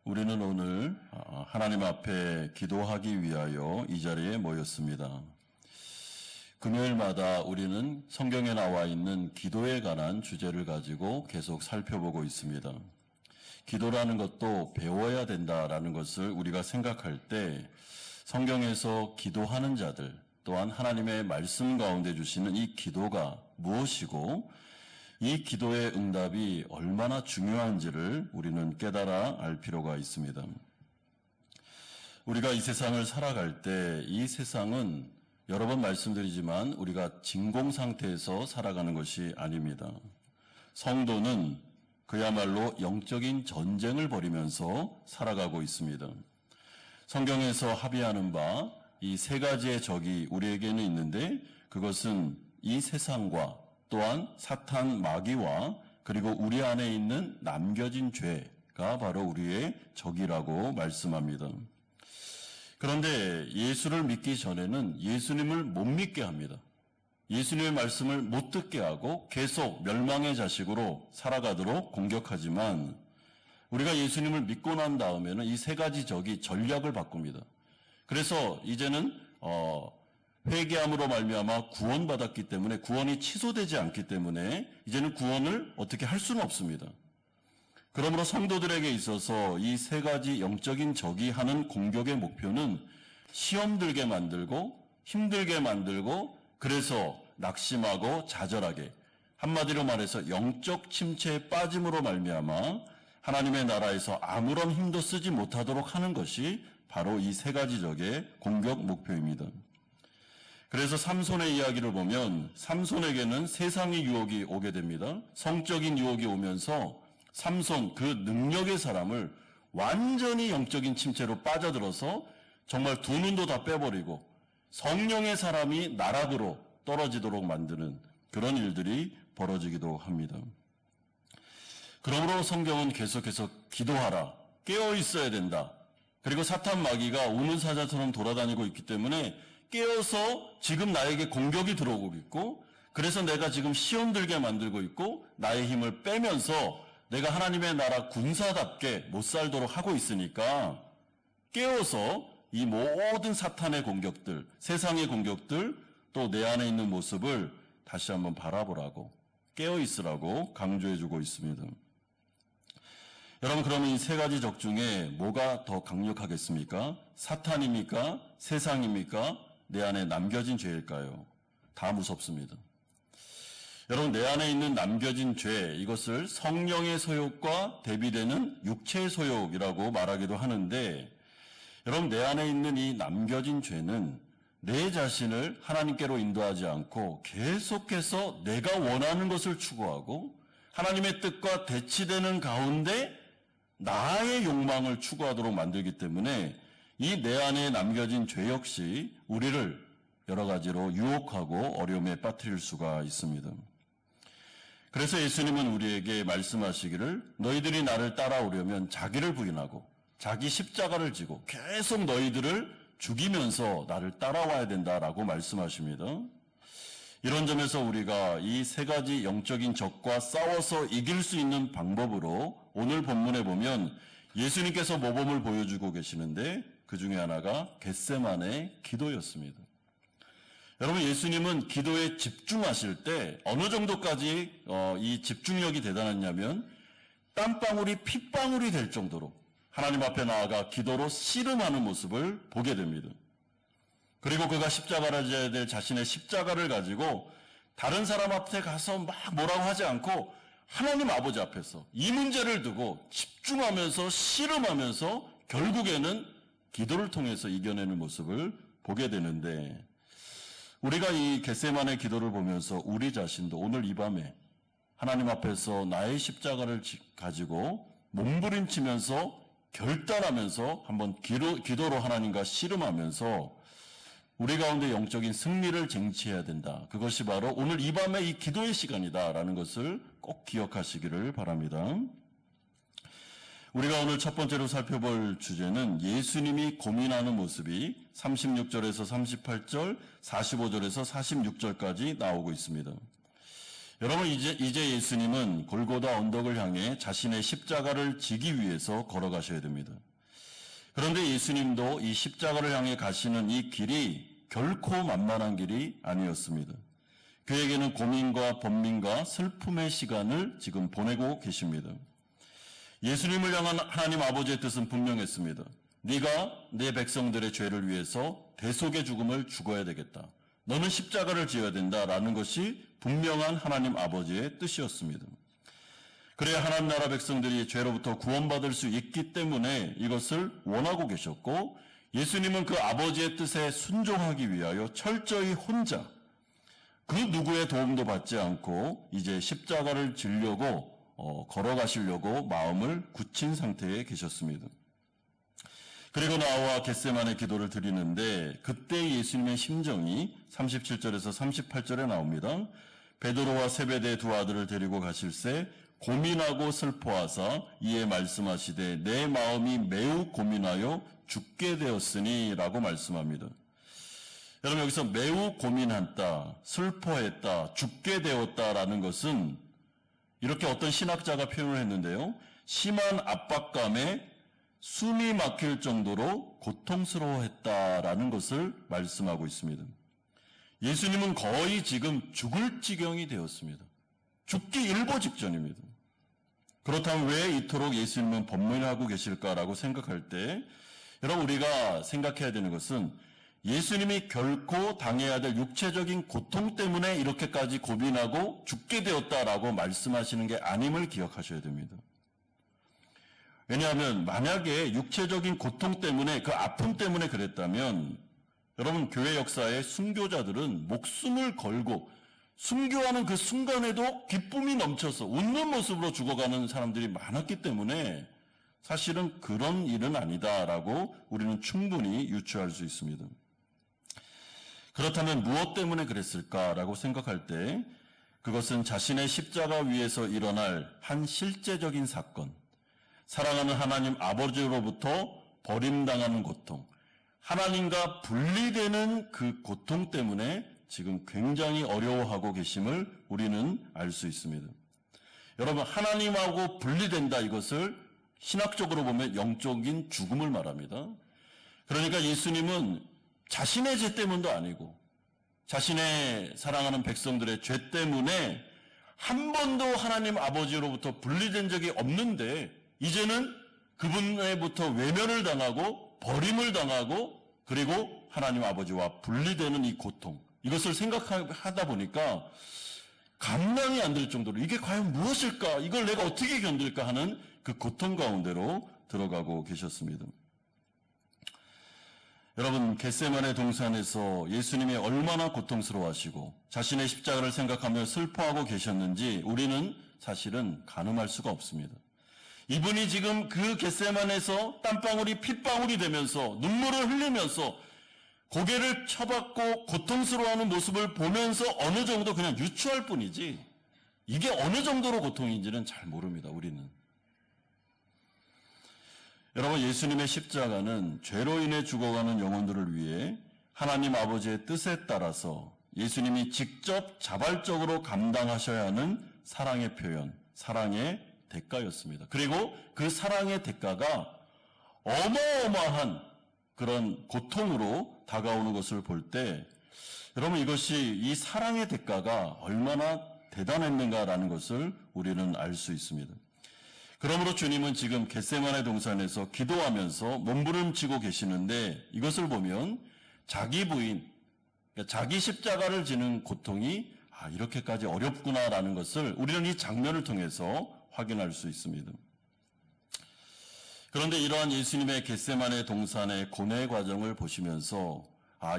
우리는 오늘 하나님 앞에 기도하기 위하여 이 자리에 모였습니다. 금요일마다 우리는 성경에 나와 있는 기도에 관한 주제를 가지고 계속 살펴보고 있습니다. 기도라는 것도 배워야 된다라는 것을 우리가 생각할 때 성경에서 기도하는 자들 또한 하나님의 말씀 가운데 주시는 이 기도가 무엇이고 이 기도의 응답이 얼마나 중요한지를 우리는 깨달아 알 필요가 있습니다. 우리가 이 세상을 살아갈 때 이 세상은 여러 번 말씀드리지만 우리가 진공 상태에서 살아가는 것이 아닙니다. 성도는 그야말로 영적인 전쟁을 벌이면서 살아가고 있습니다. 성경에서 합의하는 바 이 세 가지의 적이 우리에게는 있는데 그것은 이 세상과 또한 사탄 마귀와 그리고 우리 안에 있는 남겨진 죄가 바로 우리의 적이라고 말씀합니다. 그런데 예수를 믿기 전에는 예수님을 못 믿게 합니다. 예수님의 말씀을 못 듣게 하고 계속 멸망의 자식으로 살아가도록 공격하지만 우리가 예수님을 믿고 난 다음에는 이 세 가지 적이 전략을 바꿉니다. 그래서 이제는 회개함으로 말미암아 구원받았기 때문에 구원이 취소되지 않기 때문에 이제는 구원을 어떻게 할 수는 없습니다. 그러므로 성도들에게 있어서 이 세 가지 영적인 적이 하는 공격의 목표는 시험 들게 만들고 힘들게 만들고 그래서 낙심하고 좌절하게 한마디로 말해서 영적 침체에 빠짐으로 말미암아 하나님의 나라에서 아무런 힘도 쓰지 못하도록 하는 것이 바로 이 세 가지 적의 공격 목표입니다. 그래서 삼손의 이야기를 보면 삼손에게는 세상의 유혹이 오게 됩니다. 성적인 유혹이 오면서 삼손 그 능력의 사람을 완전히 영적인 침체로 빠져들어서 정말 두 눈도 다 빼버리고 성령의 사람이 나락으로 떨어지도록 만드는 그런 일들이 벌어지기도 합니다. 그러므로 성경은 계속해서 기도하라, 깨어 있어야 된다. 그리고 사탄 마귀가 우는 사자처럼 돌아다니고 있기 때문에 깨어서 지금 나에게 공격이 들어오고 있고 그래서 내가 지금 시험 들게 만들고 있고 나의 힘을 빼면서 내가 하나님의 나라 군사답게 못 살도록 하고 있으니까 깨어서 이 모든 사탄의 공격들, 세상의 공격들 또 내 안에 있는 모습을 다시 한번 바라보라고 깨어 있으라고 강조해주고 있습니다. 여러분 그러면 이 세 가지 적 중에 뭐가 더 강력하겠습니까? 사탄입니까? 세상입니까? 내 안에 남겨진 죄일까요? 다 무섭습니다. 여러분 내 안에 있는 남겨진 죄 이것을 성령의 소욕과 대비되는 육체의 소욕이라고 말하기도 하는데 여러분 내 안에 있는 이 남겨진 죄는 내 자신을 하나님께로 인도하지 않고 계속해서 내가 원하는 것을 추구하고 하나님의 뜻과 대치되는 가운데 나의 욕망을 추구하도록 만들기 때문에 이 내 안에 남겨진 죄 역시 우리를 여러 가지로 유혹하고 어려움에 빠뜨릴 수가 있습니다. 그래서 예수님은 우리에게 말씀하시기를 너희들이 나를 따라오려면 자기를 부인하고 자기 십자가를 지고 계속 너희들을 죽이면서 나를 따라와야 된다라고 말씀하십니다. 이런 점에서 우리가 이 세 가지 영적인 적과 싸워서 이길 수 있는 방법으로 오늘 본문에 보면 예수님께서 모범을 보여주고 계시는데 그 중에 하나가 겟세마네 기도였습니다. 여러분 예수님은 기도에 집중하실 때 어느 정도까지 이 집중력이 대단했냐면 땀방울이 핏방울이 될 정도로 하나님 앞에 나아가 기도로 씨름하는 모습을 보게 됩니다. 그리고 그가 십자가를 져야 될 자신의 십자가를 가지고 다른 사람 앞에 가서 막 뭐라고 하지 않고 하나님 아버지 앞에서 이 문제를 두고 집중하면서 씨름하면서 결국에는 기도를 통해서 이겨내는 모습을 보게 되는데 우리가 이 겟세마네 기도를 보면서 우리 자신도 오늘 이 밤에 하나님 앞에서 나의 십자가를 가지고 몸부림치면서 결단하면서 한번 기도로 하나님과 씨름하면서 우리 가운데 영적인 승리를 쟁취해야 된다. 그것이 바로 오늘 이 밤에 이 기도의 시간이다라는 것을 꼭 기억하시기를 바랍니다. 우리가 오늘 첫 번째로 살펴볼 주제는 예수님이 고민하는 모습이 36절에서 38절, 45절에서 46절까지 나오고 있습니다. 여러분, 이제 예수님은 골고다 언덕을 향해 자신의 십자가를 지기 위해서 걸어가셔야 됩니다. 그런데 예수님도 이 십자가를 향해 가시는 이 길이 결코 만만한 길이 아니었습니다. 그에게는 고민과 번민과 슬픔의 시간을 지금 보내고 계십니다. 예수님을 향한 하나님 아버지의 뜻은 분명했습니다. 네가 내 백성들의 죄를 위해서 대속의 죽음을 죽어야 되겠다. 너는 십자가를 지어야 된다라는 것이 분명한 하나님 아버지의 뜻이었습니다. 그래야 하나님 나라 백성들이 죄로부터 구원받을 수 있기 때문에 이것을 원하고 계셨고, 예수님은 그 아버지의 뜻에 순종하기 위하여 철저히 혼자 그 누구의 도움도 받지 않고 이제 십자가를 지려고 걸어가시려고 마음을 굳힌 상태에 계셨습니다. 그리고 나와 겟세마네 기도를 드리는데 그때 예수님의 심정이 37절에서 38절에 나옵니다. 베드로와 세베대의 두 아들을 데리고 가실새 고민하고 슬퍼하사 이에 말씀하시되 내 마음이 매우 고민하여 죽게 되었으니 라고 말씀합니다. 여러분, 여기서 매우 고민했다, 슬퍼했다, 죽게 되었다라는 것은 이렇게 어떤 신학자가 표현을 했는데요. 심한 압박감에 숨이 막힐 정도로 고통스러워했다라는 것을 말씀하고 있습니다. 예수님은 거의 지금 죽을 지경이 되었습니다. 죽기 일보 직전입니다. 그렇다면 왜 이토록 예수님은 번민하고 계실까라고 생각할 때 여러분, 우리가 생각해야 되는 것은 예수님이 결코 당해야 될 육체적인 고통 때문에 이렇게까지 고민하고 죽게 되었다라고 말씀하시는 게 아님을 기억하셔야 됩니다. 왜냐하면 만약에 육체적인 고통 때문에, 그 아픔 때문에 그랬다면 여러분, 교회 역사의 순교자들은 목숨을 걸고 순교하는 그 순간에도 기쁨이 넘쳐서 웃는 모습으로 죽어가는 사람들이 많았기 때문에 사실은 그런 일은 아니다라고 우리는 충분히 유추할 수 있습니다. 그렇다면 무엇 때문에 그랬을까라고 생각할 때 그것은 자신의 십자가 위에서 일어날 한 실제적인 사건, 사랑하는 하나님 아버지로부터 버림당하는 고통, 하나님과 분리되는 그 고통 때문에 지금 굉장히 어려워하고 계심을 우리는 알 수 있습니다. 여러분, 하나님하고 분리된다, 이것을 신학적으로 보면 영적인 죽음을 말합니다. 그러니까 예수님은 자신의 죄 때문도 아니고 자신의 사랑하는 백성들의 죄 때문에 한 번도 하나님 아버지로부터 분리된 적이 없는데 이제는 그분에부터 외면을 당하고 버림을 당하고 그리고 하나님 아버지와 분리되는 이 고통, 이것을 생각하다 보니까 감당이 안 될 정도로 이게 과연 무엇일까? 이걸 내가 어떻게 견딜까 하는 그 고통 가운데로 들어가고 계셨습니다. 여러분, 겟세마네 동산에서 예수님이 얼마나 고통스러워하시고 자신의 십자가를 생각하며 슬퍼하고 계셨는지 우리는 사실은 가늠할 수가 없습니다. 이분이 지금 그 겟세마네에서 땀방울이 핏방울이 되면서 눈물을 흘리면서 고개를 쳐박고 고통스러워하는 모습을 보면서 어느 정도 그냥 유추할 뿐이지 이게 어느 정도로 고통인지는 잘 모릅니다, 우리는. 여러분, 예수님의 십자가는 죄로 인해 죽어가는 영혼들을 위해 하나님 아버지의 뜻에 따라서 예수님이 직접 자발적으로 감당하셔야 하는 사랑의 표현, 사랑의 대가였습니다. 그리고 그 사랑의 대가가 어마어마한 그런 고통으로 다가오는 것을 볼 때 여러분, 이것이 이 사랑의 대가가 얼마나 대단했는가라는 것을 우리는 알 수 있습니다. 그러므로 주님은 지금 겟세마네 동산에서 기도하면서 몸부림치고 계시는데 이것을 보면 자기 부인, 그러니까 자기 십자가를 지는 고통이 이렇게까지 어렵구나라는 것을 우리는 이 장면을 통해서 확인할 수 있습니다. 그런데 이러한 예수님의 겟세마네 동산의 고뇌 과정을 보시면서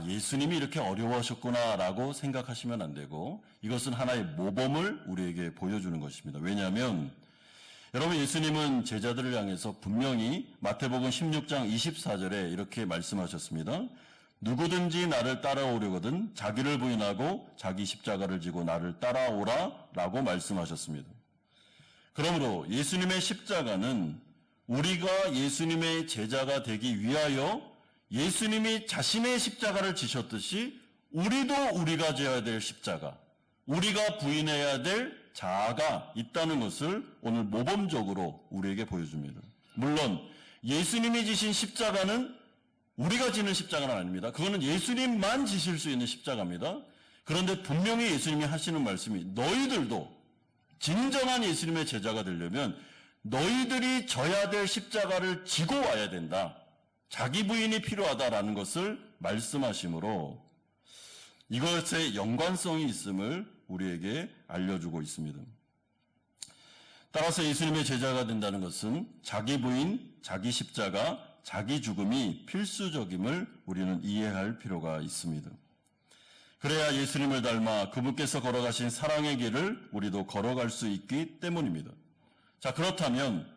예수님이 이렇게 어려워하셨구나라고 생각하시면 안 되고 이것은 하나의 모범을 우리에게 보여주는 것입니다. 왜냐하면 여러분, 예수님은 제자들을 향해서 분명히 마태복음 16장 24절에 이렇게 말씀하셨습니다. 누구든지 나를 따라오려거든 자기를 부인하고 자기 십자가를 지고 나를 따라오라 라고 말씀하셨습니다. 그러므로 예수님의 십자가는 우리가 예수님의 제자가 되기 위하여 예수님이 자신의 십자가를 지셨듯이 우리도 우리가 져야 될 십자가, 우리가 부인해야 될 자아가 있다는 것을 오늘 모범적으로 우리에게 보여줍니다. 물론 예수님이 지신 십자가는 우리가 지는 십자가는 아닙니다. 그거는 예수님만 지실 수 있는 십자가입니다. 그런데 분명히 예수님이 하시는 말씀이 너희들도 진정한 예수님의 제자가 되려면 너희들이 져야 될 십자가를 지고 와야 된다. 자기 부인이 필요하다라는 것을 말씀하시므로 이것의 연관성이 있음을 우리에게 알려주고 있습니다. 따라서 예수님의 제자가 된다는 것은 자기 부인, 자기 십자가, 자기 죽음이 필수적임을 우리는 이해할 필요가 있습니다. 그래야 예수님을 닮아 그분께서 걸어가신 사랑의 길을 우리도 걸어갈 수 있기 때문입니다. 자, 그렇다면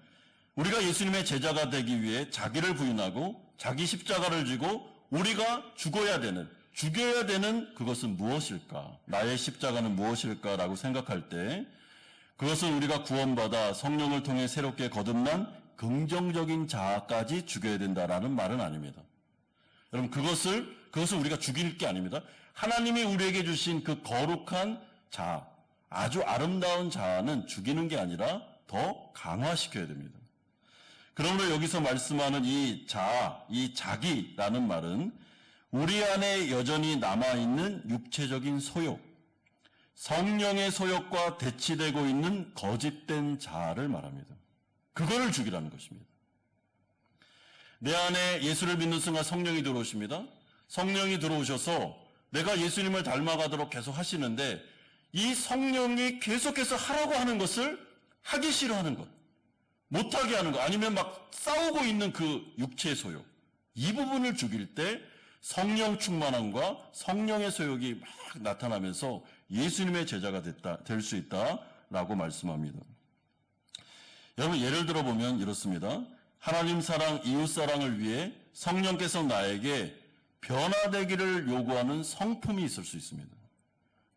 우리가 예수님의 제자가 되기 위해 자기를 부인하고 자기 십자가를 지고 우리가 죽어야 되는 그것은 무엇일까? 나의 십자가는 무엇일까라고 생각할 때 그것은 우리가 구원받아 성령을 통해 새롭게 거듭난 긍정적인 자아까지 죽여야 된다라는 말은 아닙니다. 여러분, 그것을 우리가 죽일 게 아닙니다. 하나님이 우리에게 주신 그 거룩한 자아, 아주 아름다운 자아는 죽이는 게 아니라 더 강화시켜야 됩니다. 그러므로 여기서 말씀하는 이 자아, 이 자기라는 말은 우리 안에 여전히 남아있는 육체적인 소욕, 성령의 소욕과 대치되고 있는 거짓된 자아를 말합니다. 그거를 죽이라는 것입니다. 내 안에 예수를 믿는 순간 성령이 들어오십니다. 성령이 들어오셔서 내가 예수님을 닮아가도록 계속 하시는데 이 성령이 계속해서 하라고 하는 것을 하기 싫어하는 것, 못하게 하는 것, 아니면 막 싸우고 있는 그 육체의 소욕, 이 부분을 죽일 때 성령 충만함과 성령의 소욕이 막 나타나면서 예수님의 제자가 될 수 있다라고 말씀합니다. 여러분, 예를 들어보면 이렇습니다. 하나님 사랑, 이웃 사랑을 위해 성령께서 나에게 변화되기를 요구하는 성품이 있을 수 있습니다.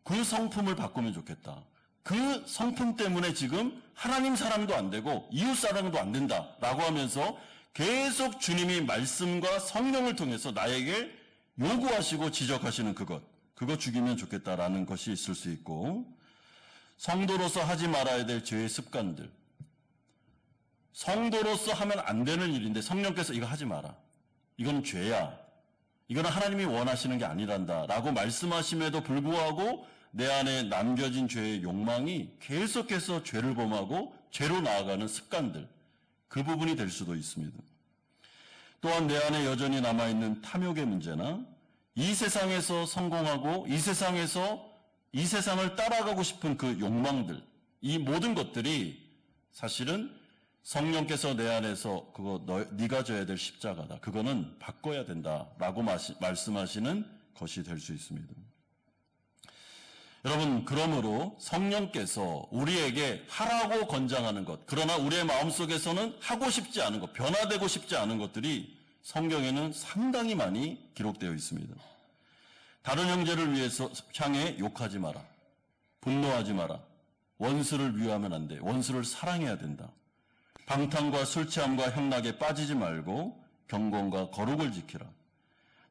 그 성품을 바꾸면 좋겠다. 그 성품 때문에 지금 하나님 사랑도 안 되고 이웃 사랑도 안 된다라고 하면서 계속 주님이 말씀과 성령을 통해서 나에게 요구하시고 지적하시는 그거 죽이면 좋겠다라는 것이 있을 수 있고, 성도로서 하지 말아야 될 죄의 습관들, 성도로서 하면 안 되는 일인데 성령께서 이거 하지 마라, 이건 죄야, 이거는 하나님이 원하시는 게 아니란다 라고 말씀하심에도 불구하고 내 안에 남겨진 죄의 욕망이 계속해서 죄를 범하고 죄로 나아가는 습관들, 그 부분이 될 수도 있습니다. 또한 내 안에 여전히 남아있는 탐욕의 문제나 이 세상에서 성공하고 이 세상을 따라가고 싶은 그 욕망들, 이 모든 것들이 사실은 성령께서 내 안에서 네가 져야 될 십자가다, 그거는 바꿔야 된다라고 말씀하시는 것이 될 수 있습니다. 여러분, 그러므로 성령께서 우리에게 하라고 권장하는 것, 그러나 우리의 마음속에서는 하고 싶지 않은 것, 변화되고 싶지 않은 것들이 성경에는 상당히 많이 기록되어 있습니다. 다른 형제를 위해서 향해 욕하지 마라, 분노하지 마라, 원수를 미워하면 안 돼, 원수를 사랑해야 된다, 방탕과 술 취함과 향락에 빠지지 말고 경건과 거룩을 지키라,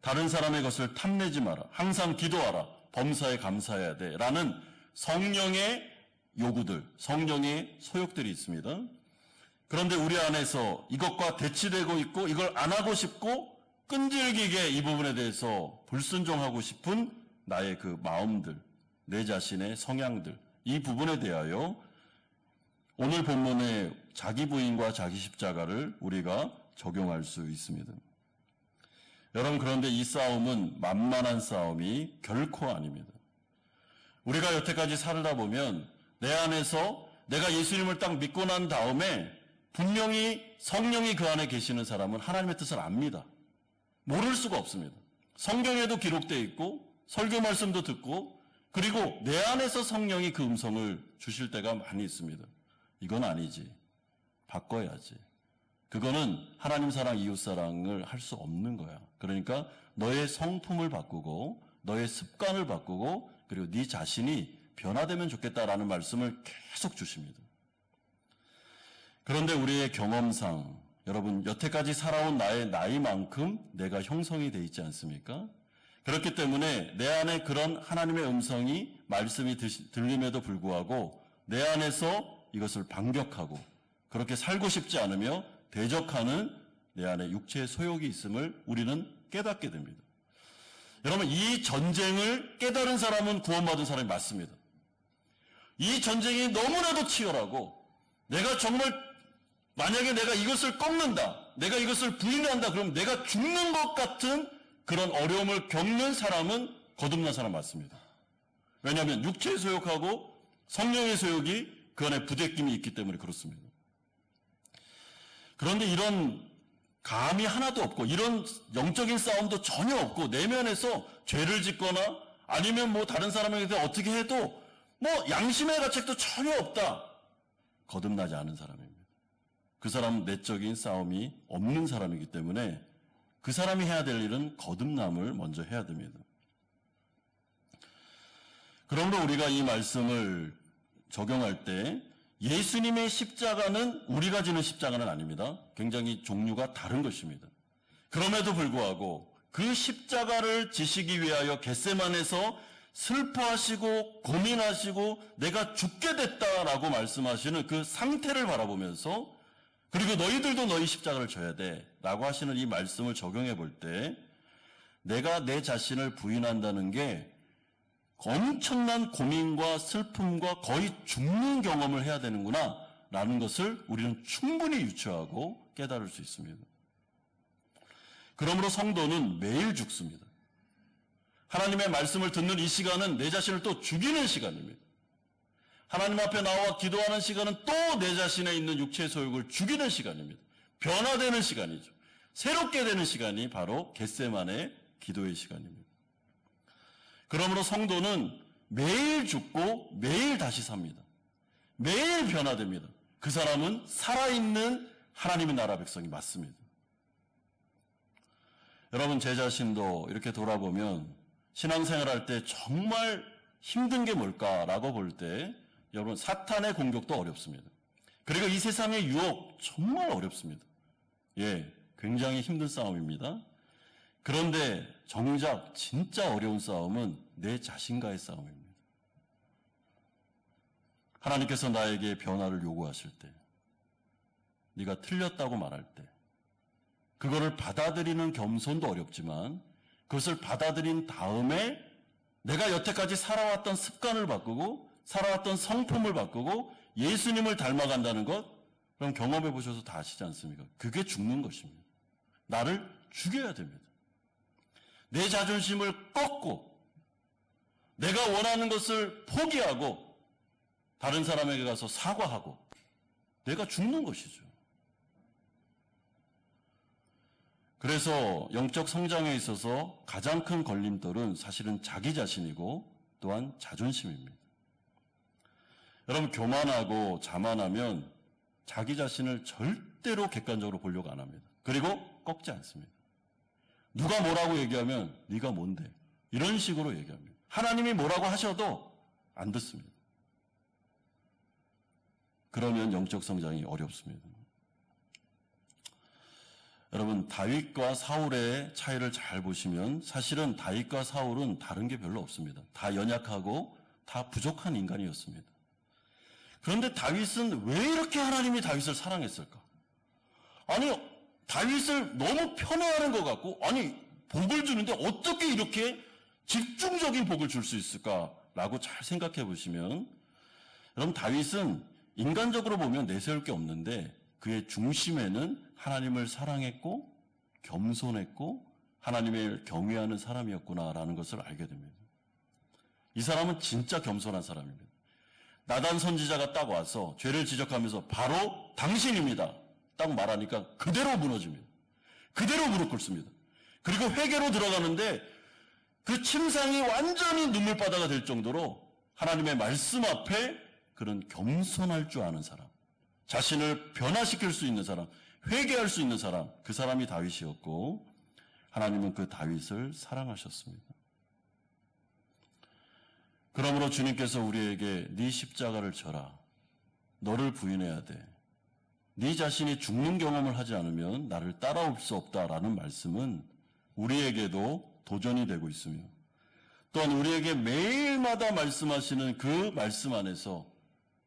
다른 사람의 것을 탐내지 마라, 항상 기도하라, 범사에 감사해야 돼 라는 성령의 요구들, 성령의 소욕들이 있습니다. 그런데 우리 안에서 이것과 대치되고 있고 이걸 안 하고 싶고 끈질기게 이 부분에 대해서 불순종하고 싶은 나의 그 마음들, 내 자신의 성향들, 이 부분에 대하여 오늘 본문의 자기 부인과 자기 십자가를 우리가 적용할 수 있습니다. 여러분, 그런데 이 싸움은 만만한 싸움이 결코 아닙니다. 우리가 여태까지 살다 보면 내 안에서 내가 예수님을 딱 믿고 난 다음에 분명히 성령이 그 안에 계시는 사람은 하나님의 뜻을 압니다. 모를 수가 없습니다. 성경에도 기록되어 있고 설교 말씀도 듣고, 그리고 내 안에서 성령이 그 음성을 주실 때가 많이 있습니다. 이건 아니지, 바꿔야지, 그거는 하나님 사랑, 이웃 사랑을 할 수 없는 거야. 그러니까 너의 성품을 바꾸고 너의 습관을 바꾸고 그리고 네 자신이 변화되면 좋겠다라는 말씀을 계속 주십니다. 그런데 우리의 경험상, 여러분, 여태까지 살아온 나의 나이만큼 내가 형성이 돼 있지 않습니까? 그렇기 때문에 내 안에 그런 하나님의 음성이 말씀이 들림에도 불구하고 내 안에서 이것을 반격하고 그렇게 살고 싶지 않으며 대적하는 내 안에 육체의 소욕이 있음을 우리는 깨닫게 됩니다. 여러분, 이 전쟁을 깨달은 사람은 구원받은 사람이 맞습니다. 이 전쟁이 너무나도 치열하고 내가 정말 만약에 내가 이것을 꺾는다, 내가 이것을 부인한다, 그러면 내가 죽는 것 같은 그런 어려움을 겪는 사람은 거듭난 사람 맞습니다. 왜냐하면 육체의 소욕하고 성령의 소욕이 그 안에 부대낌이 있기 때문에 그렇습니다. 그런데 이런 감이 하나도 없고 이런 영적인 싸움도 전혀 없고 내면에서 죄를 짓거나 아니면 뭐 다른 사람에게 대해 어떻게 해도 뭐 양심의 가책도 전혀 없다. 거듭나지 않은 사람입니다. 그 사람은 내적인 싸움이 없는 사람이기 때문에 그 사람이 해야 될 일은 거듭남을 먼저 해야 됩니다. 그러므로 우리가 이 말씀을 적용할 때 예수님의 십자가는 우리가 지는 십자가는 아닙니다. 굉장히 종류가 다른 것입니다. 그럼에도 불구하고 그 십자가를 지시기 위하여 겟세마네에서 슬퍼하시고 고민하시고 내가 죽게 됐다라고 말씀하시는 그 상태를 바라보면서 그리고 너희들도 너희 십자가를 져야 돼 라고 하시는 이 말씀을 적용해 볼 때 내가 내 자신을 부인한다는 게 엄청난 고민과 슬픔과 거의 죽는 경험을 해야 되는구나 라는 것을 우리는 충분히 유추하고 깨달을 수 있습니다. 그러므로 성도는 매일 죽습니다. 하나님의 말씀을 듣는 이 시간은 내 자신을 또 죽이는 시간입니다. 하나님 앞에 나와 기도하는 시간은 또 내 자신에 있는 육체의 소욕을 죽이는 시간입니다. 변화되는 시간이죠. 새롭게 되는 시간이 바로 겟세마네 기도의 시간입니다. 그러므로 성도는 매일 죽고 매일 다시 삽니다. 매일 변화됩니다. 그 사람은 살아있는 하나님의 나라 백성이 맞습니다. 여러분, 제 자신도 이렇게 돌아보면 신앙생활할 때 정말 힘든 게 뭘까라고 볼 때 여러분, 사탄의 공격도 어렵습니다. 그리고 이 세상의 유혹 정말 어렵습니다. 굉장히 힘든 싸움입니다. 그런데 정작 진짜 어려운 싸움은 내 자신과의 싸움입니다. 하나님께서 나에게 변화를 요구하실 때, 네가 틀렸다고 말할 때, 그거를 받아들이는 겸손도 어렵지만 그것을 받아들인 다음에 내가 여태까지 살아왔던 습관을 바꾸고 살아왔던 성품을 바꾸고 예수님을 닮아간다는 것, 그럼 경험해 보셔서 다 아시지 않습니까? 그게 죽는 것입니다. 나를 죽여야 됩니다. 내 자존심을 꺾고 내가 원하는 것을 포기하고 다른 사람에게 가서 사과하고 내가 죽는 것이죠. 그래서 영적 성장에 있어서 가장 큰 걸림돌은 사실은 자기 자신이고 또한 자존심입니다. 여러분, 교만하고 자만하면 자기 자신을 절대로 객관적으로 보려고 안 합니다. 그리고 꺾지 않습니다. 누가 뭐라고 얘기하면 네가 뭔데? 이런 식으로 얘기합니다. 하나님이 뭐라고 하셔도 안 듣습니다. 그러면 영적 성장이 어렵습니다. 여러분, 다윗과 사울의 차이를 잘 보시면 사실은 다윗과 사울은 다른 게 별로 없습니다. 다 연약하고 다 부족한 인간이었습니다. 그런데 다윗은 왜 이렇게 하나님이 다윗을 사랑했을까? 아니, 다윗을 너무 편애하는 것 같고, 아니, 복을 주는데 어떻게 이렇게 집중적인 복을 줄 수 있을까라고 잘 생각해 보시면, 여러분, 다윗은 인간적으로 보면 내세울 게 없는데 그의 중심에는 하나님을 사랑했고 겸손했고 하나님을 경외하는 사람이었구나라는 것을 알게 됩니다. 이 사람은 진짜 겸손한 사람입니다. 나단 선지자가 딱 와서 죄를 지적하면서 바로 당신입니다 딱 말하니까 그대로 무너집니다. 그대로 무릎 꿇습니다. 그리고 회개로 들어가는데 그 침상이 완전히 눈물바다가 될 정도로 하나님의 말씀 앞에 그런 겸손할 줄 아는 사람, 자신을 변화시킬 수 있는 사람, 회개할 수 있는 사람, 그 사람이 다윗이었고 하나님은 그 다윗을 사랑하셨습니다. 그러므로 주님께서 우리에게 네 십자가를 져라, 너를 부인해야 돼, 네 자신이 죽는 경험을 하지 않으면 나를 따라올 수 없다라는 말씀은 우리에게도 도전이 되고 있으며 또한 우리에게 매일마다 말씀하시는 그 말씀 안에서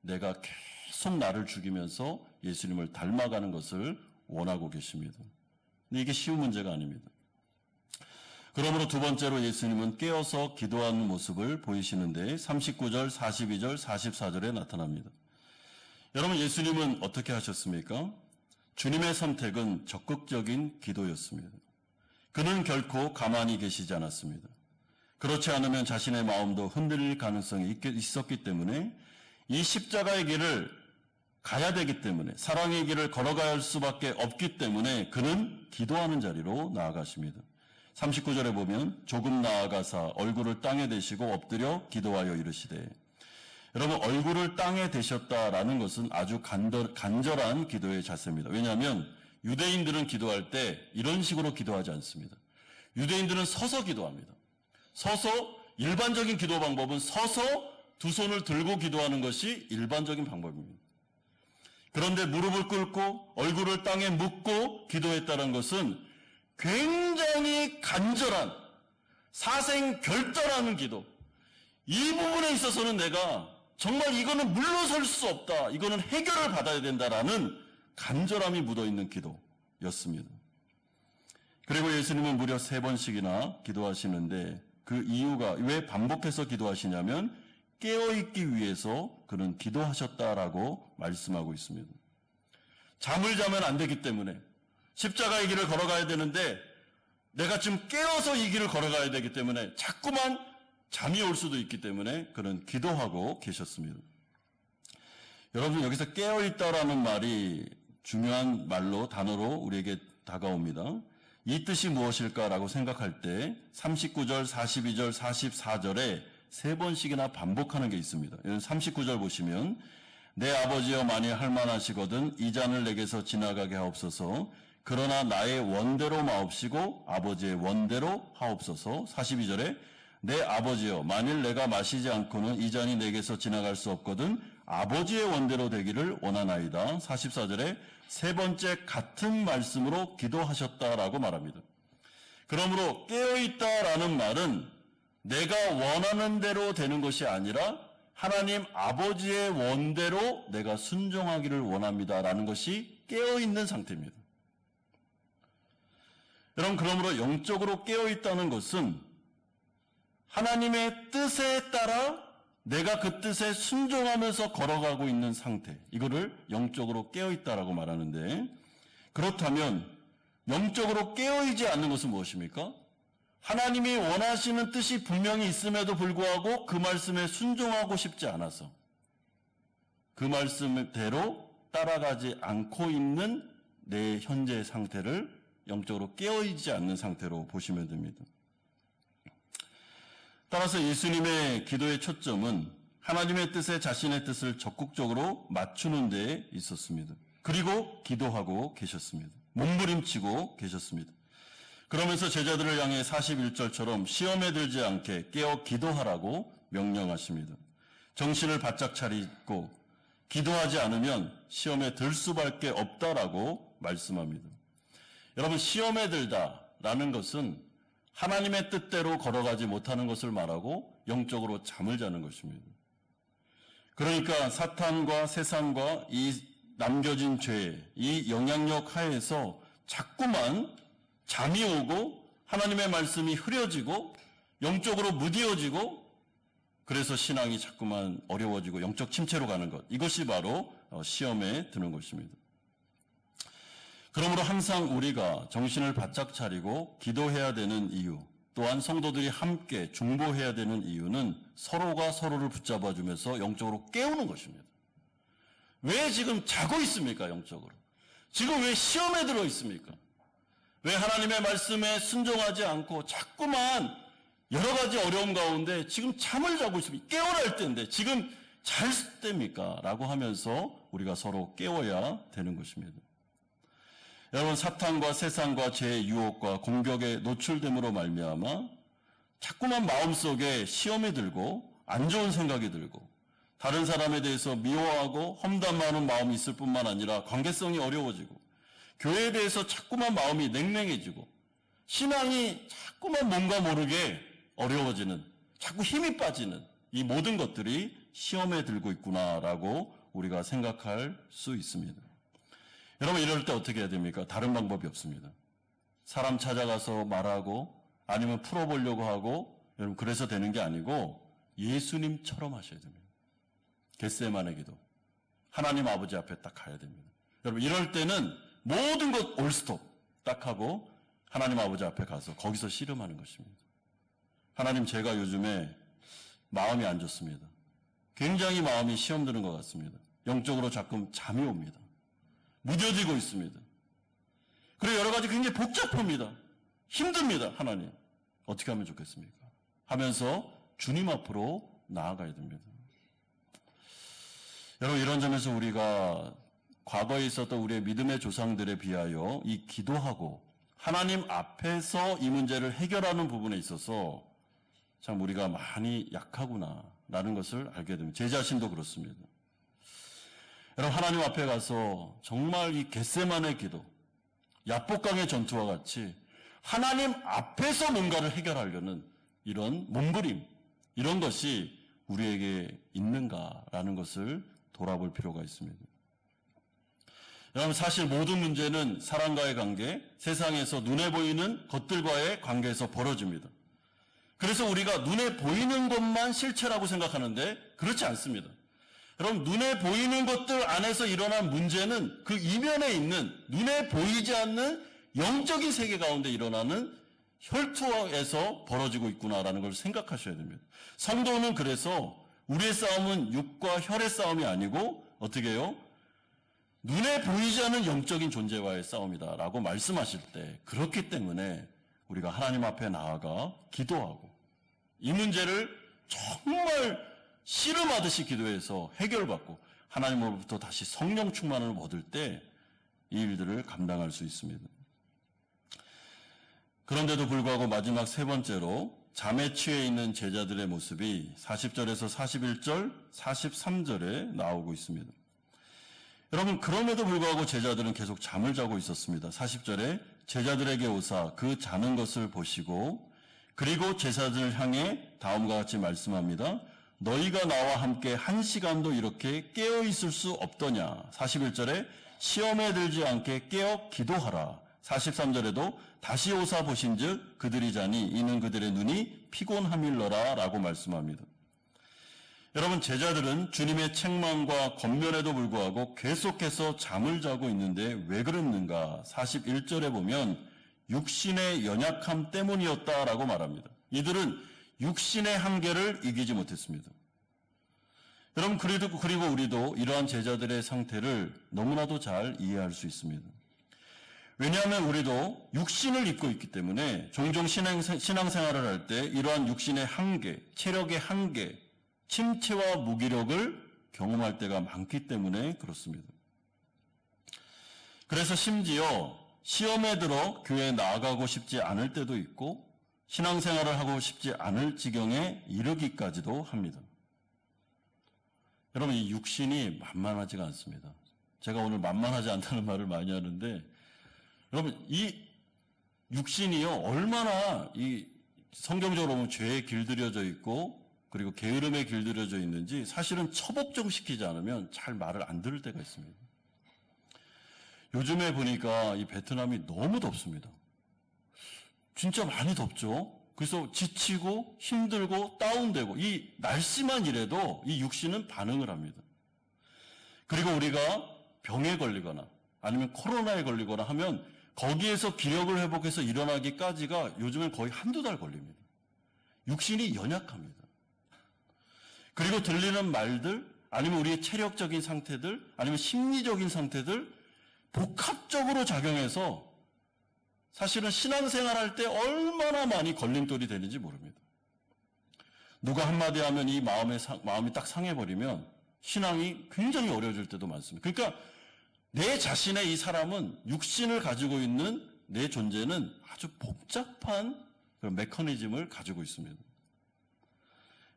내가 계속 나를 죽이면서 예수님을 닮아가는 것을 원하고 계십니다. 근데 이게 쉬운 문제가 아닙니다. 그러므로 두 번째로 예수님은 깨어서 기도하는 모습을 보이시는데 39절, 42절, 44절에 나타납니다. 여러분, 예수님은 어떻게 하셨습니까? 주님의 선택은 적극적인 기도였습니다. 그는 결코 가만히 계시지 않았습니다. 그렇지 않으면 자신의 마음도 흔들릴 가능성이 있었기 때문에 이 십자가의 길을 가야 되기 때문에, 사랑의 길을 걸어가야 할 수밖에 없기 때문에 그는 기도하는 자리로 나아가십니다. 39절에 보면 조금 나아가사 얼굴을 땅에 대시고 엎드려 기도하여 이르시되, 여러분, 얼굴을 땅에 대셨다라는 것은 아주 간절한 기도의 자세입니다. 왜냐하면 유대인들은 기도할 때 이런 식으로 기도하지 않습니다. 유대인들은 서서 기도합니다. 서서, 일반적인 기도 방법은 서서 두 손을 들고 기도하는 것이 일반적인 방법입니다. 그런데 무릎을 꿇고 얼굴을 땅에 묻고 기도했다는 것은 굉장히 간절한, 사생결단하는 기도. 이 부분에 있어서는 내가 정말 이거는 물러설 수 없다, 이거는 해결을 받아야 된다라는 간절함이 묻어있는 기도였습니다. 그리고 예수님은 무려 3번씩이나 기도하시는데 그 이유가 왜 반복해서 기도하시냐면 깨어있기 위해서 그는 기도하셨다라고 말씀하고 있습니다. 잠을 자면 안 되기 때문에, 십자가의 길을 걸어가야 되는데 내가 지금 깨어서 이 길을 걸어가야 되기 때문에 자꾸만 잠이 올 수도 있기 때문에 그는 기도하고 계셨습니다. 여러분, 여기서 깨어있다라는 말이 중요한 말로, 단어로 우리에게 다가옵니다. 이 뜻이 무엇일까라고 생각할 때 39절, 42절, 44절에 3번씩이나 반복하는 게 있습니다. 39절 보시면 내 아버지여 만일 할만하시거든 이 잔을 내게서 지나가게 하옵소서. 그러나 나의 원대로 마옵시고 아버지의 원대로 하옵소서. 42절에 내 아버지여 만일 내가 마시지 않고는 이 잔이 내게서 지나갈 수 없거든 아버지의 원대로 되기를 원하나이다. 44절에 세 번째 같은 말씀으로 기도하셨다라고 말합니다. 그러므로 깨어있다라는 말은 내가 원하는 대로 되는 것이 아니라 하나님 아버지의 원대로 내가 순종하기를 원합니다라는 것이 깨어있는 상태입니다. 여러분, 그러므로 영적으로 깨어있다는 것은 하나님의 뜻에 따라 내가 그 뜻에 순종하면서 걸어가고 있는 상태, 이거를 영적으로 깨어있다라고 말하는데, 그렇다면 영적으로 깨어있지 않는 것은 무엇입니까? 하나님이 원하시는 뜻이 분명히 있음에도 불구하고 그 말씀에 순종하고 싶지 않아서 그 말씀대로 따라가지 않고 있는 내 현재 상태를 영적으로 깨어있지 않는 상태로 보시면 됩니다. 따라서 예수님의 기도의 초점은 하나님의 뜻에 자신의 뜻을 적극적으로 맞추는 데 있었습니다. 그리고 기도하고 계셨습니다. 몸부림치고 계셨습니다. 그러면서 제자들을 향해 41절처럼 시험에 들지 않게 깨어 기도하라고 명령하십니다. 정신을 바짝 차리고 기도하지 않으면 시험에 들 수밖에 없다라고 말씀합니다. 여러분, 시험에 들다라는 것은 하나님의 뜻대로 걸어가지 못하는 것을 말하고 영적으로 잠을 자는 것입니다. 그러니까 사탄과 세상과 이 남겨진 죄, 이 영향력 하에서 자꾸만 잠이 오고 하나님의 말씀이 흐려지고 영적으로 무뎌지고 그래서 신앙이 자꾸만 어려워지고 영적 침체로 가는 것, 이것이 바로 시험에 드는 것입니다. 그러므로 항상 우리가 정신을 바짝 차리고 기도해야 되는 이유, 또한 성도들이 함께 중보해야 되는 이유는 서로가 서로를 붙잡아주면서 영적으로 깨우는 것입니다. 왜 지금 자고 있습니까? 영적으로. 지금 왜 시험에 들어 있습니까? 왜 하나님의 말씀에 순종하지 않고 자꾸만 여러 가지 어려움 가운데 지금 잠을 자고 있습니까? 깨어야 할 때인데 지금 잘 때입니까? 라고 하면서 우리가 서로 깨워야 되는 것입니다. 여러분, 사탄과 세상과 죄의 유혹과 공격에 노출됨으로 말미암아 자꾸만 마음속에 시험이 들고 안 좋은 생각이 들고 다른 사람에 대해서 미워하고 험담하는 마음이 있을 뿐만 아니라 관계성이 어려워지고 교회에 대해서 자꾸만 마음이 냉랭해지고 신앙이 자꾸만 뭔가 모르게 어려워지는, 자꾸 힘이 빠지는 이 모든 것들이 시험에 들고 있구나라고 우리가 생각할 수 있습니다. 여러분, 이럴 때 어떻게 해야 됩니까? 다른 방법이 없습니다. 사람 찾아가서 말하고 아니면 풀어보려고 하고, 여러분 그래서 되는 게 아니고 예수님처럼 하셔야 됩니다. 겟세마네 기도. 하나님 아버지 앞에 딱 가야 됩니다. 여러분 이럴 때는 모든 것 올스톱 딱 하고 하나님 아버지 앞에 가서 거기서 씨름하는 것입니다. 하나님, 제가 요즘에 마음이 안 좋습니다. 굉장히 마음이 시험 드는 것 같습니다. 영적으로 자꾸 잠이 옵니다. 무뎌지고 있습니다. 그리고 여러 가지 굉장히 복잡합니다. 힘듭니다. 하나님, 어떻게 하면 좋겠습니까? 하면서 주님 앞으로 나아가야 됩니다. 여러분, 이런 점에서 우리가 과거에 있었던 우리의 믿음의 조상들에 비하여 이 기도하고 하나님 앞에서 이 문제를 해결하는 부분에 있어서 참 우리가 많이 약하구나라는 것을 알게 됩니다. 제 자신도 그렇습니다. 여러분, 하나님 앞에 가서 정말 이 겟세마네 기도, 야복강의 전투와 같이 하나님 앞에서 뭔가를 해결하려는 이런 몸부림, 이런 것이 우리에게 있는가라는 것을 돌아볼 필요가 있습니다. 여러분, 사실 모든 문제는 사람과의 관계, 세상에서 눈에 보이는 것들과의 관계에서 벌어집니다. 그래서 우리가 눈에 보이는 것만 실체라고 생각하는데 그렇지 않습니다. 여러분, 눈에 보이는 것들 안에서 일어난 문제는 그 이면에 있는 눈에 보이지 않는 영적인 세계 가운데 일어나는 혈투에서 벌어지고 있구나라는 걸 생각하셔야 됩니다. 성도는 그래서 우리의 싸움은 육과 혈의 싸움이 아니고 어떻게 해요? 눈에 보이지 않는 영적인 존재와의 싸움이다라고 말씀하실 때, 그렇기 때문에 우리가 하나님 앞에 나아가 기도하고 이 문제를 정말 씨름하듯이 기도해서 해결받고 하나님으로부터 다시 성령 충만을 얻을 때 이 일들을 감당할 수 있습니다. 그런데도 불구하고 마지막 세 번째로 잠에 취해 있는 제자들의 모습이 40절에서 41절, 43절에 나오고 있습니다. 여러분, 그럼에도 불구하고 제자들은 계속 잠을 자고 있었습니다. 40절에 제자들에게 오사 그 자는 것을 보시고 그리고 제자들을 향해 다음과 같이 말씀합니다. 너희가 나와 함께 한 시간도 이렇게 깨어 있을 수 없더냐. 41절에 시험에 들지 않게 깨어 기도하라. 43절에도 다시 오사 보신즉 그들이 자니 이는 그들의 눈이 피곤함일러라 라고 말씀합니다. 여러분, 제자들은 주님의 책망과 권면에도 불구하고 계속해서 잠을 자고 있는데 왜 그랬는가? 41절에 보면 육신의 연약함 때문이었다라고 말합니다. 이들은 육신의 한계를 이기지 못했습니다. 여러분, 그리고 우리도 이러한 제자들의 상태를 너무나도 잘 이해할 수 있습니다. 왜냐하면 우리도 육신을 입고 있기 때문에 종종 신앙생활을 할 때 이러한 육신의 한계, 체력의 한계, 침체와 무기력을 경험할 때가 많기 때문에 그렇습니다. 그래서 심지어 시험에 들어 교회에 나아가고 싶지 않을 때도 있고 신앙생활을 하고 싶지 않을 지경에 이르기까지도 합니다. 여러분, 이 육신이 만만하지가 않습니다. 제가 오늘 만만하지 않다는 말을 많이 하는데, 여러분, 이 육신이요, 얼마나 이 성경적으로 보면 죄에 길들여져 있고 그리고 게으름에 길들여져 있는지 사실은 처법정시키지 않으면 잘 말을 안 들을 때가 있습니다. 요즘에 보니까 이 베트남이 너무 덥습니다. 진짜 많이 덥죠. 그래서 지치고 힘들고 다운되고 이 날씨만 이래도 이 육신은 반응을 합니다. 그리고 우리가 병에 걸리거나 아니면 코로나에 걸리거나 하면 거기에서 기력을 회복해서 일어나기까지가 요즘엔 거의 한두 달 걸립니다. 육신이 연약합니다. 그리고 들리는 말들, 아니면 우리의 체력적인 상태들, 아니면 심리적인 상태들, 복합적으로 작용해서 사실은 신앙생활 할 때 얼마나 많이 걸림돌이 되는지 모릅니다. 누가 한마디 하면 이 마음이 딱 상해버리면 신앙이 굉장히 어려워질 때도 많습니다. 그러니까 내 자신의 이 사람은 육신을 가지고 있는 내 존재는 아주 복잡한 그런 메커니즘을 가지고 있습니다.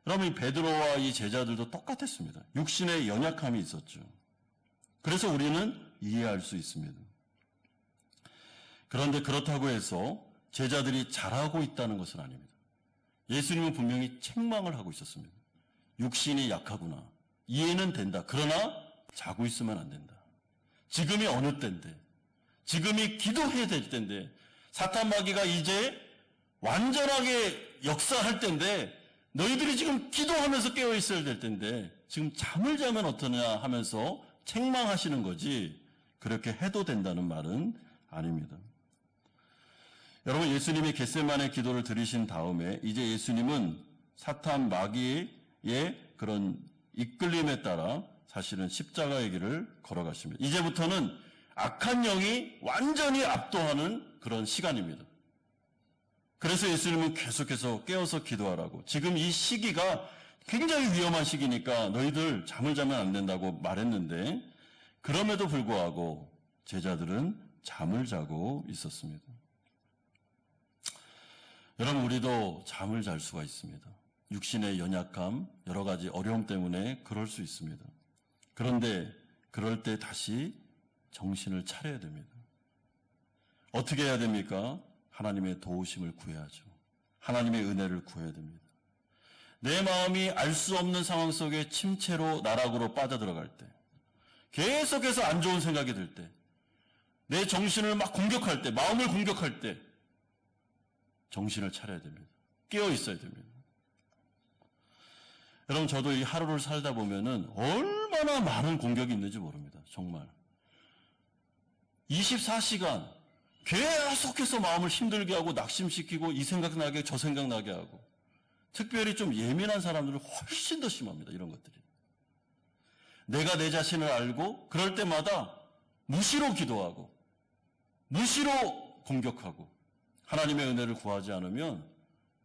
여러분, 이 베드로와 이 제자들도 똑같았습니다. 육신의 연약함이 있었죠. 그래서 우리는 이해할 수 있습니다. 그런데 그렇다고 해서 제자들이 잘하고 있다는 것은 아닙니다. 예수님은 분명히 책망을 하고 있었습니다. 육신이 약하구나. 이해는 된다. 그러나 자고 있으면 안 된다. 지금이 어느 때인데, 지금이 기도해야 될 때인데, 사탄 마귀가 이제 완전하게 역사할 때인데, 너희들이 지금 기도하면서 깨어 있어야 될 때인데 지금 잠을 자면 어떠냐 하면서 책망하시는 거지, 그렇게 해도 된다는 말은 아닙니다. 여러분, 예수님이 겟세마네 기도를 드리신 다음에 이제 예수님은 사탄 마귀의 그런 이끌림에 따라 사실은 십자가의 길을 걸어가십니다. 이제부터는 악한 영이 완전히 압도하는 그런 시간입니다. 그래서 예수님은 계속해서 깨어서 기도하라고, 지금 이 시기가 굉장히 위험한 시기니까 너희들 잠을 자면 안 된다고 말했는데, 그럼에도 불구하고 제자들은 잠을 자고 있었습니다. 여러분, 우리도 잠을 잘 수가 있습니다. 육신의 연약함, 여러 가지 어려움 때문에 그럴 수 있습니다. 그런데 그럴 때 다시 정신을 차려야 됩니다. 어떻게 해야 됩니까? 하나님의 도우심을 구해야죠. 하나님의 은혜를 구해야 됩니다. 내 마음이 알 수 없는 상황 속에 침체로 나락으로 빠져들어갈 때, 계속해서 안 좋은 생각이 들 때, 내 정신을 막 공격할 때, 마음을 공격할 때 정신을 차려야 됩니다. 깨어 있어야 됩니다. 여러분, 저도 이 하루를 살다 보면은 얼마나 많은 공격이 있는지 모릅니다. 정말 24시간 계속해서 마음을 힘들게 하고 낙심시키고 이 생각 나게 저 생각 나게 하고, 특별히 좀 예민한 사람들은 훨씬 더 심합니다. 이런 것들이. 내가 내 자신을 알고 그럴 때마다 무시로 기도하고 무시로 공격하고 하나님의 은혜를 구하지 않으면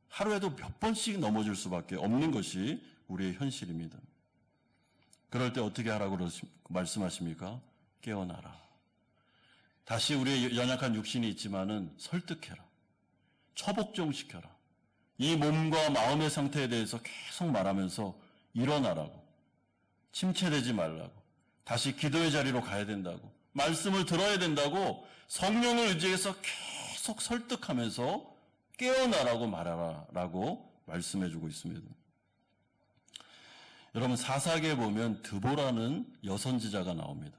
하루에도 몇 번씩 넘어질 수밖에 없는 것이 우리의 현실입니다. 그럴 때 어떻게 하라고 말씀하십니까? 깨어나라. 다시 우리의 연약한 육신이 있지만은 설득해라. 처복종시켜라. 이 몸과 마음의 상태에 대해서 계속 말하면서 일어나라고, 침체되지 말라고, 다시 기도의 자리로 가야 된다고, 말씀을 들어야 된다고 성령을 의지해서 계속 설득하면서 깨어나라고 말하라라고 말씀해주고 있습니다. 여러분, 사사기에 보면 드보라는 여선지자가 나옵니다.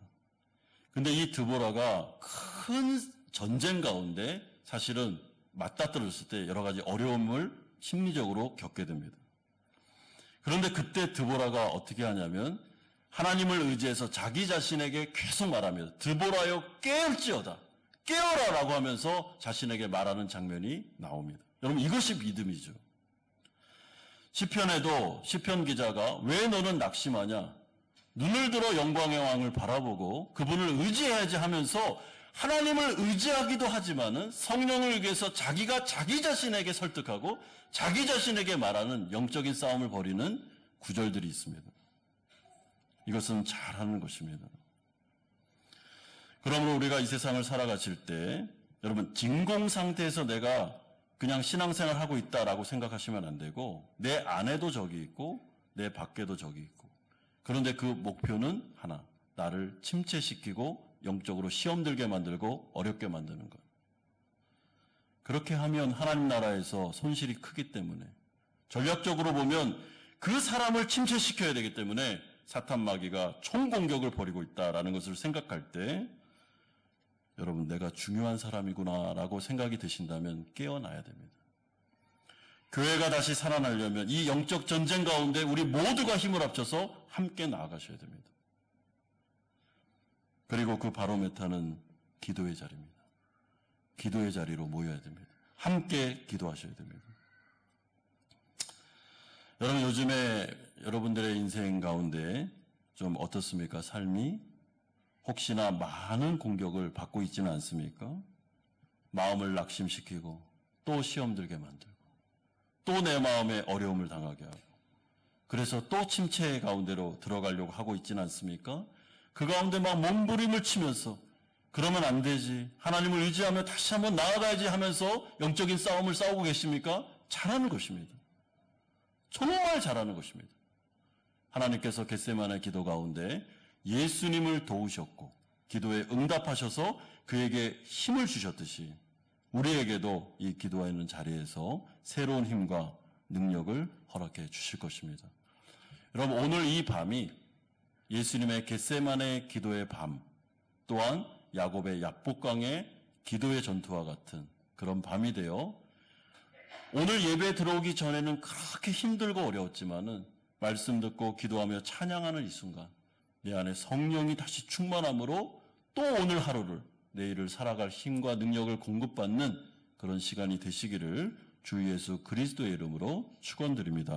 근데 이 드보라가 큰 전쟁 가운데 사실은 맞닥뜨렸을 때 여러 가지 어려움을 심리적으로 겪게 됩니다. 그런데 그때 드보라가 어떻게 하냐면 하나님을 의지해서 자기 자신에게 계속 말합니다. 드보라여 깨울지어다. 깨어라라고 하면서 자신에게 말하는 장면이 나옵니다. 여러분, 이것이 믿음이죠. 시편에도 시편 기자가 왜 너는 낙심하냐? 눈을 들어 영광의 왕을 바라보고 그분을 의지해야지 하면서 하나님을 의지하기도 하지만은 성령을 위해서 자기가 자기 자신에게 설득하고 자기 자신에게 말하는 영적인 싸움을 벌이는 구절들이 있습니다. 이것은 잘하는 것입니다. 그러므로 우리가 이 세상을 살아가실 때 여러분, 진공 상태에서 내가 그냥 신앙생활 하고 있다라고 생각하시면 안 되고, 내 안에도 적이 있고 내 밖에도 적이 있고, 그런데 그 목표는 하나, 나를 침체시키고 영적으로 시험 들게 만들고 어렵게 만드는 것. 그렇게 하면 하나님 나라에서 손실이 크기 때문에, 전략적으로 보면 그 사람을 침체시켜야 되기 때문에 사탄 마귀가 총공격을 벌이고 있다라는 것을 생각할 때, 여러분, 내가 중요한 사람이구나라고 생각이 드신다면 깨어나야 됩니다. 교회가 다시 살아나려면 이 영적 전쟁 가운데 우리 모두가 힘을 합쳐서 함께 나아가셔야 됩니다. 그리고 그 바로메타는 기도의 자리입니다. 기도의 자리로 모여야 됩니다. 함께 기도하셔야 됩니다. 여러분, 요즘에 여러분들의 인생 가운데 좀 어떻습니까? 삶이 혹시나 많은 공격을 받고 있지는 않습니까? 마음을 낙심시키고 또 시험 들게 만들고 또 내 마음에 어려움을 당하게 하고, 그래서 또 침체 가운데로 들어가려고 하고 있지는 않습니까? 그 가운데 막 몸부림을 치면서 그러면 안 되지, 하나님을 의지하며 다시 한번 나아가야지 하면서 영적인 싸움을 싸우고 계십니까? 잘하는 것입니다. 정말 잘하는 것입니다. 하나님께서 겟세마네 기도 가운데 예수님을 도우셨고 기도에 응답하셔서 그에게 힘을 주셨듯이 우리에게도 이 기도하는 자리에서 새로운 힘과 능력을 허락해 주실 것입니다. 여러분, 오늘 이 밤이 예수님의 겟세마네 기도의 밤, 또한 야곱의 약복강의 기도의 전투와 같은 그런 밤이 되어 오늘 예배 들어오기 전에는 그렇게 힘들고 어려웠지만은 말씀 듣고 기도하며 찬양하는 이 순간 내 안에 성령이 다시 충만함으로 또 오늘 하루를 내일을 살아갈 힘과 능력을 공급받는 그런 시간이 되시기를 주 예수 그리스도의 이름으로 축원드립니다.